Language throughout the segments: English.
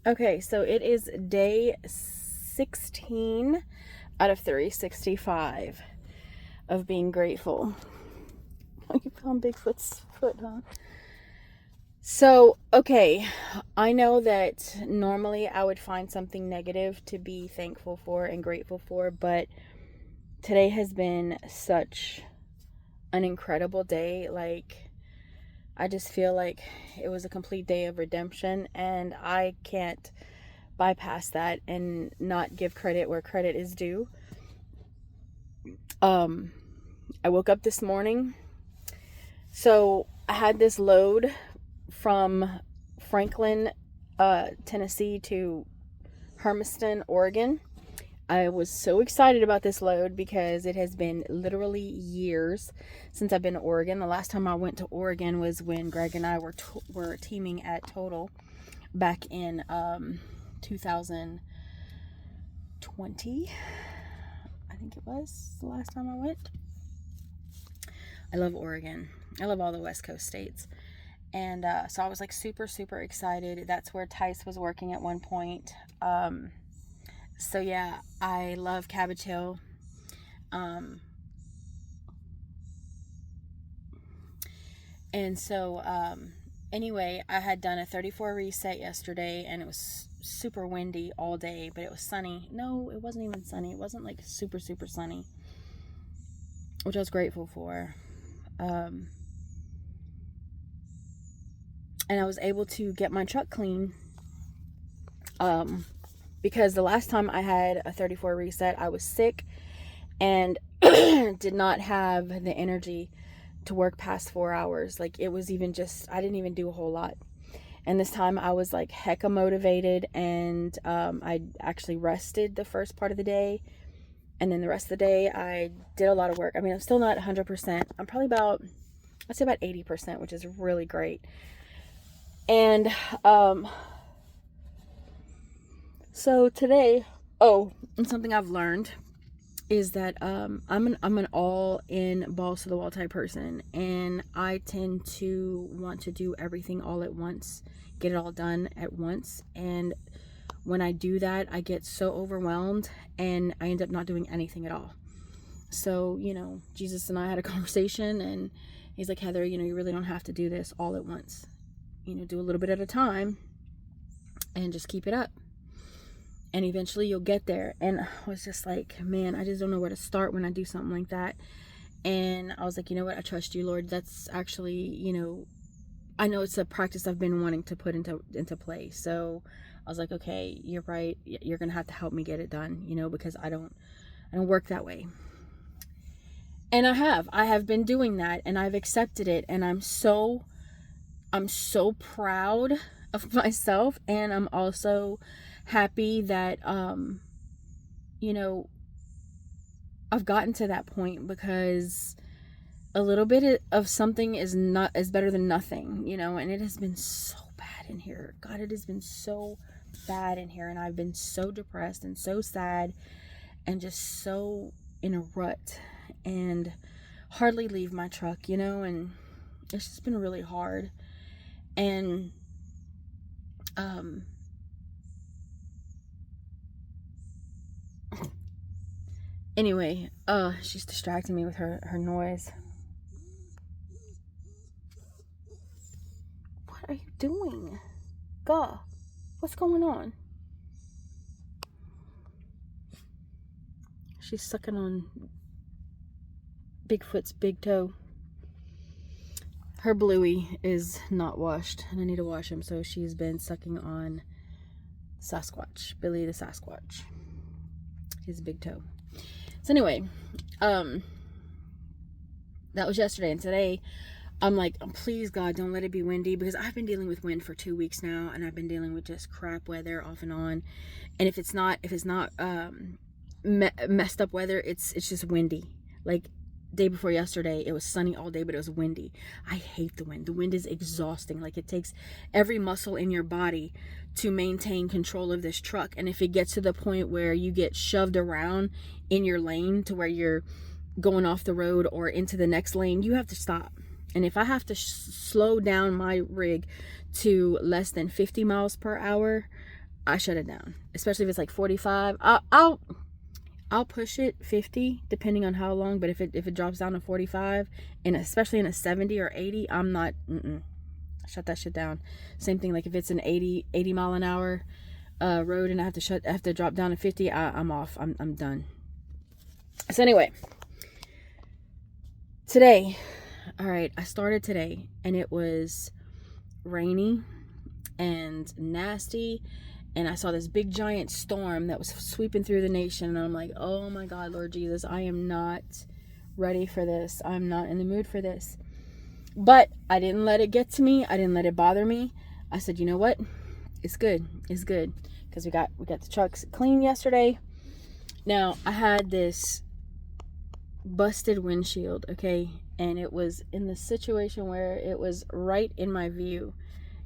Okay, so it is day 16 out of 365 of being grateful. Oh, you found Bigfoot's foot, huh? So, okay, I know that normally I would find something negative to be thankful for and grateful for, but today has been such an incredible day. Like, I just feel like it was a complete day of redemption, and I can't bypass that and not give credit where credit is due. Um, I woke up this morning. So I had this load from Franklin, Tennessee to Hermiston, Oregon. I was so excited about this load because it has been literally years since I've been to Oregon. The last time I went to Oregon was when Greg and I were teaming at Total back in 2020. I think it was the last time I went. I love Oregon. I love all the West Coast states. And so I was like super, super excited. That's where Tice was working at one point. So yeah, I love Cabbage Hill. And so anyway, I had done a 34 reset yesterday, and it was super windy all day, but it was sunny. No, it wasn't even sunny. It wasn't like super, super sunny, which I was grateful for. And I was able to get my truck clean. Because the last time I had a 34 reset, I was sick and did not have the energy to work past 4 hours. Like, it was even just, I didn't even do a whole lot. And this time I was like hecka motivated, and I actually rested the first part of the day. And then the rest of the day I did a lot of work. I mean, I'm still not 100%. I'm probably about, I'd say about 80%, which is really great. And so today, and something I've learned is that I'm an all in balls to the wall type person, and I tend to want to do everything all at once, get it all done at once. And when I do that, I get so overwhelmed and I end up not doing anything at all. So, Jesus and I had a conversation, and he's like, Heather, you really don't have to do this all at once. Do a little bit at a time and just keep it up. And eventually you'll get there. And I was just like, man, I just don't know where to start when I do something like that. And I was like, you know what? I trust you, Lord. That's actually, I know it's a practice I've been wanting to put into play. So I was like, okay, you're right. You're going to have to help me get it done, because I don't work that way. And I have been doing that, and I've accepted it. And I'm so proud of myself. And I'm also happy that I've gotten to that point, because a little bit of something is better than nothing, and it has been so bad in here. God, it has been so bad in here, and I've been so depressed and so sad and just so in a rut and hardly leave my truck, and it's just been really hard. And anyway, she's distracting me with her noise. What are you doing? Gah, what's going on? She's sucking on Bigfoot's big toe. Her Bluey is not washed, and I need to wash him, so she's been sucking on Sasquatch, Billy the Sasquatch, his big toe. So anyway, that was yesterday, and today I'm like, oh, please God, don't let it be windy, because I've been dealing with wind for 2 weeks now, and I've been dealing with just crap weather off and on. And if it's not messed up weather, it's just windy. Like, day before yesterday, it was sunny all day, but it was windy. I hate the wind. The wind is exhausting. Like, it takes every muscle in your body to maintain control of this truck. And if it gets to the point where you get shoved around in your lane to where you're going off the road or into the next lane, you have to stop. And if I have to slow down my rig to less than 50 miles per hour, I shut it down. Especially if it's like 45. I'll push it 50 depending on how long, but if it drops down to 45, and especially in a 70 or 80, I'm not shut that shit down. Same thing, like if it's an 80 mile an hour road and I have to drop down to 50, I'm off. I'm done. So anyway, today, all right, I started today and it was rainy and nasty, and I saw this big giant storm that was sweeping through the nation, and I'm like, oh my God, Lord Jesus, I am not ready for this. I'm not in the mood for this. But I didn't let it get to me. I didn't let it bother me. I said, you know what? It's good. It's good. Because we got the trucks clean yesterday. Now, I had this busted windshield, okay? And it was in the situation where it was right in my view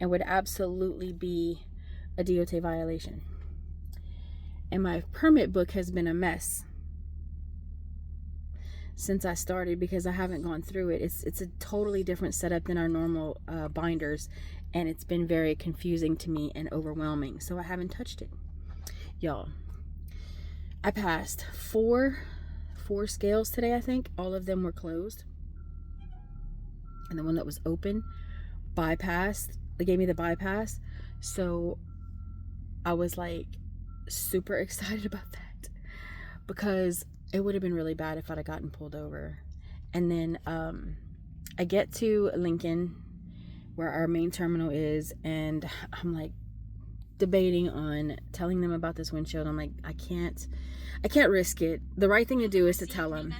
and would absolutely be a DOT violation. And my permit book has been a mess since I started because I haven't gone through it. It's a totally different setup than our normal binders, and it's been very confusing to me and overwhelming, so I haven't touched it. Y'all, I passed four scales today. I think all of them were closed, and the one that was open bypassed. They gave me the bypass, so I was like super excited about that because it would have been really bad if I'd have gotten pulled over. And then I get to Lincoln, where our main terminal is, and I'm like debating on telling them about this windshield. I'm like, I can't risk it. The right thing to do is to tell them.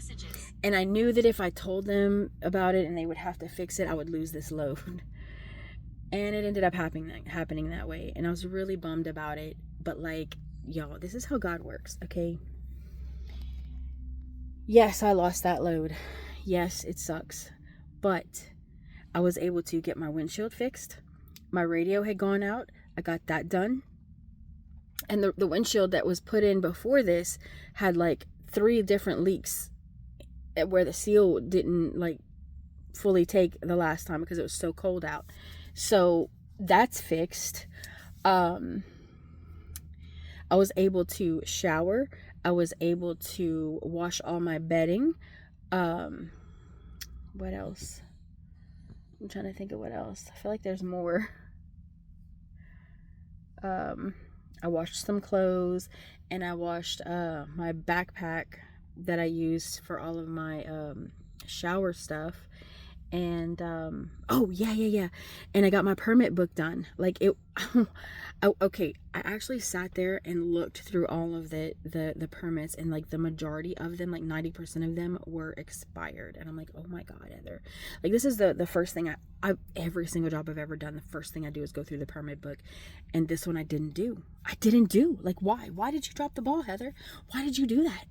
And I knew that if I told them about it and they would have to fix it, I would lose this load. And it ended up happening that way. And I was really bummed about it. But like, y'all, this is how God works, okay? Yes, I lost that load. Yes, it sucks. But I was able to get my windshield fixed. My radio had gone out. I got that done. And the windshield that was put in before this had like 3 different leaks where the seal didn't like fully take the last time because it was so cold out. So that's fixed. I was able to shower. I was able to wash all my bedding. What else? I'm trying to think of what else. I feel like there's more. I washed some clothes, and I washed my backpack that I used for all of my shower stuff. And oh yeah, and I got my permit book done. Like it okay, I actually sat there and looked through all of the permits, and like the majority of them, like 90% of them were expired. And I'm like, oh my God, Heather, like this is the first thing I every single job I've ever done, the first thing I do is go through the permit book, and this one I didn't do. Like, why did you drop the ball, Heather? Why did you do that?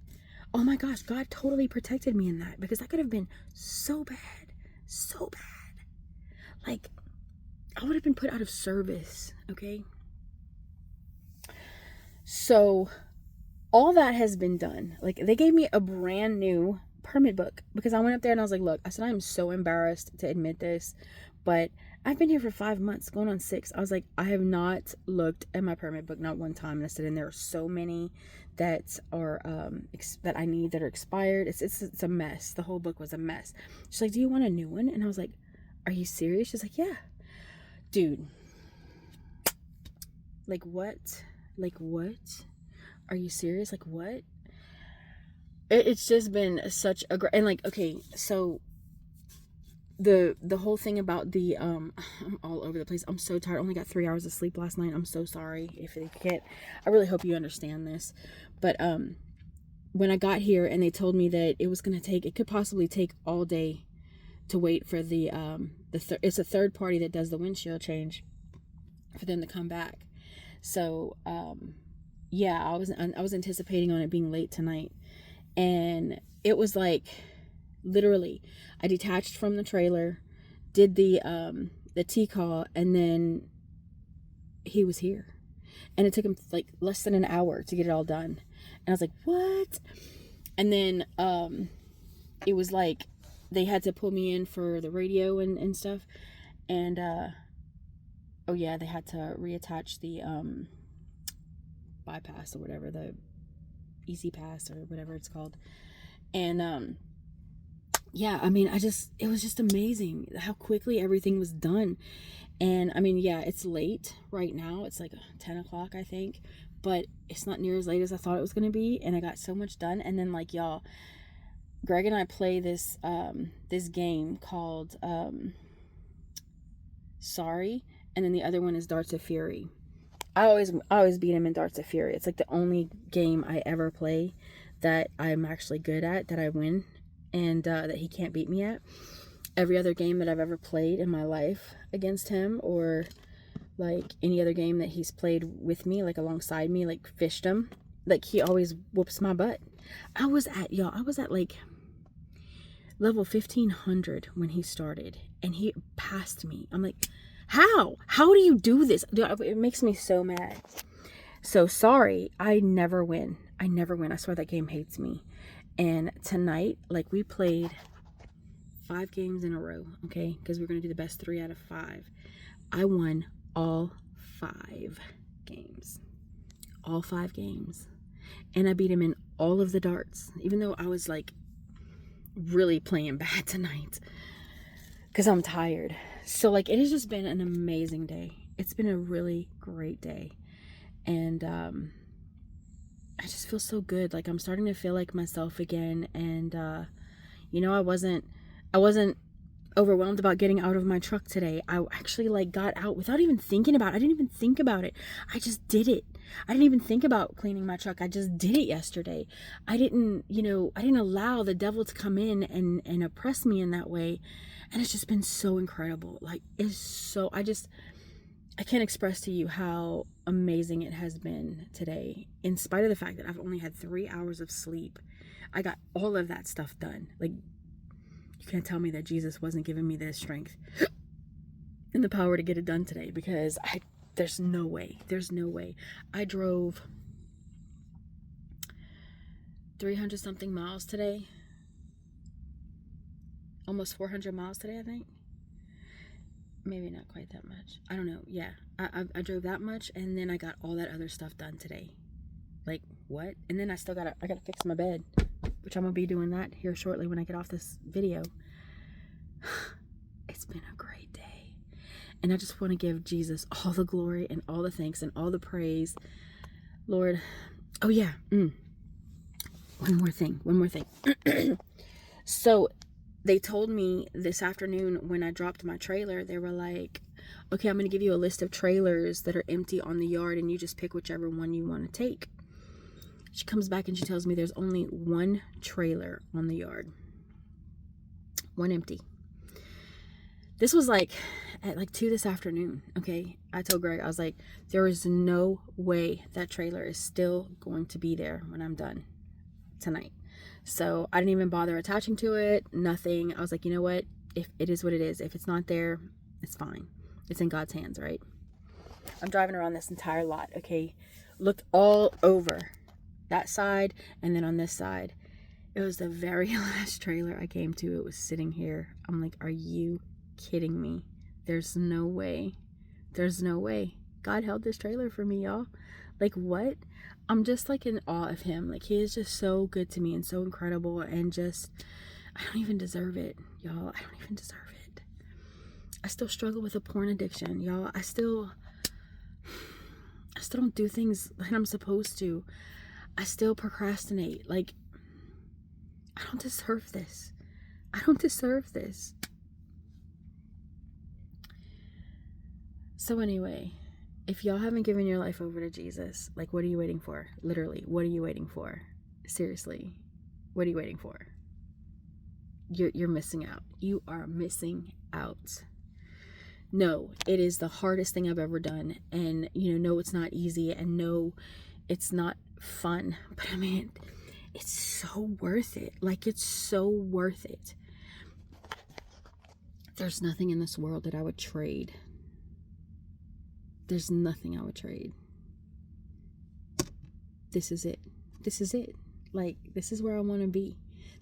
Oh my gosh, God totally protected me in that, because that could have been so bad. So bad. Like, I would have been put out of service, okay? So, all that has been done. Like, they gave me a brand new permit book because I went up there and I was like, look, I said, I'm so embarrassed to admit this, but I've been here for 5 months, going on 6. I was like, I have not looked at my permit book, not one time. And I said, and there are so many that are that I need that are expired. It's a mess. The whole book was a mess. She's like, do you want a new one? And I was like, are you serious? She's like, yeah. Dude, like what? Are you serious? Like what? It's just been such a and like, okay, so the whole thing about the I'm all over the place. I'm so tired. I only got 3 hours of sleep last night. I'm so sorry if you can't. I really hope you understand this. But when I got here and they told me that it could possibly take all day to wait for it's a third party that does the windshield change for them to come back. So yeah, I was anticipating on it being late tonight, and it was like, literally, I detached from the trailer, did the T-call, and then he was here. And it took him like less than an hour to get it all done. And I was like, what? And then it was like they had to pull me in for the radio and stuff. And oh yeah, they had to reattach the bypass or whatever, the easy pass or whatever it's called. And yeah, I mean, it was just amazing how quickly everything was done. And I mean, yeah, it's late right now. It's like 10 o'clock, I think, but it's not near as late as I thought it was going to be. And I got so much done. And then, like, y'all, Greg and I play this game called Sorry, and then the other one is Darts of Fury. I always beat him in Darts of Fury. It's like the only game I ever play that I'm actually good at, that I win, and that he can't beat me at. Every other game that I've ever played in my life against him, or like any other game that he's played with me, like alongside me, like fishdom, like he always whoops my butt. I was at like level 1500 when he started, and he passed me. I'm like, how do you do this? It makes me so mad. So Sorry, I never win. I swear that game hates me. And tonight, like, we played 5 games in a row, okay, because we're gonna do the best 3 out of 5. I won all 5 games, and I beat him in all of the darts, even though I was like really playing bad tonight because I'm tired. So, like, it has just been an amazing day. It's been a really great day. And I just feel so good. Like, I'm starting to feel like myself again. And you know, I wasn't overwhelmed about getting out of my truck today. I actually, like, got out without even thinking about it. I didn't even think about it. I just did it. I didn't even think about cleaning my truck. I just did it yesterday. I didn't allow the devil to come in and oppress me in that way. And it's just been so incredible. Like, I can't express to you how amazing it has been today. In spite of the fact that I've only had 3 hours of sleep, I got all of that stuff done. Like, you can't tell me that Jesus wasn't giving me the strength and the power to get it done today, because there's no way. I drove 300 something miles today. Almost 400 miles today, I think. Maybe not quite that much. I don't know. Yeah, I drove that much, and then I got all that other stuff done today. Like, what? And then I gotta fix my bed, which I'm gonna be doing that here shortly when I get off this video. It's been a great day, and I just want to give Jesus all the glory and all the thanks and all the praise, Lord. Oh yeah. One more thing. So they told me this afternoon when I dropped my trailer, they were like, okay, I'm going to give you a list of trailers that are empty on the yard, and you just pick whichever one you want to take. She comes back and she tells me there's only 1 trailer on the yard. 1 empty. This was like at like 2 this afternoon, okay? I told Greg, I was like, there is no way that trailer is still going to be there when I'm done tonight. So I didn't even bother attaching to it, nothing. I was like, you know what? If it is what it is. If it's not there, it's fine. It's in God's hands, right? I'm driving around this entire lot, okay? Looked all over that side and then on this side. It was the very last trailer I came to. It was sitting here. I'm like, are you kidding me? There's no way. God held this trailer for me, y'all. Like, what? I'm just like in awe of him. Like, he is just so good to me and so incredible, and just, I don't even deserve it, y'all. I don't even deserve it. I still struggle with a porn addiction, y'all. I still don't do things like I'm supposed to. I still procrastinate. Like, I don't deserve this. So anyway, if y'all haven't given your life over to Jesus, like, what are you waiting for? Literally, what are you waiting for? Seriously, what are you waiting for? You're missing out. You are missing out. No, it is the hardest thing I've ever done. And, no, it's not easy. And no, it's not fun. But I mean, it's so worth it. Like, it's so worth it. There's nothing in this world that I would trade. There's nothing I would trade. This is it. Like, this is where I want to be.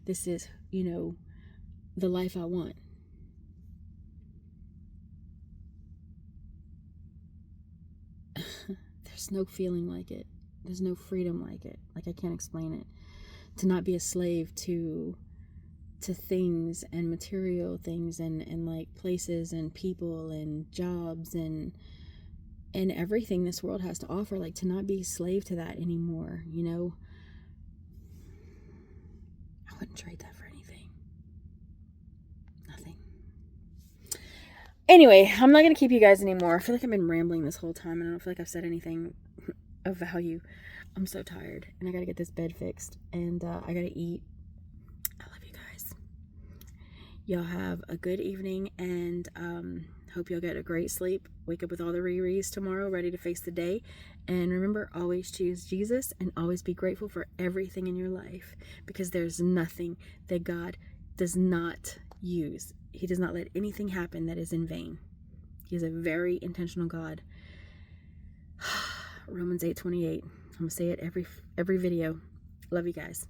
This is, the life I want. There's no feeling like it. There's no freedom like it. Like, I can't explain it. To not be a slave to things and material things and like places and people and jobs and everything this world has to offer. Like, to not be a slave to that anymore, you know? I wouldn't trade that for anything. Nothing. Anyway, I'm not going to keep you guys anymore. I feel like I've been rambling this whole time, and I don't feel like I've said anything of value. I'm so tired, and I got to get this bed fixed, and I got to eat. I love you guys. Y'all have a good evening, and hope you'll get a great sleep. Wake up with all the Riris tomorrow, ready to face the day. And remember, always choose Jesus, and always be grateful for everything in your life, because there's nothing that God does not use. He does not let anything happen that is in vain. He is a very intentional God. Romans 8:28. I'm going to say it every video. Love you guys.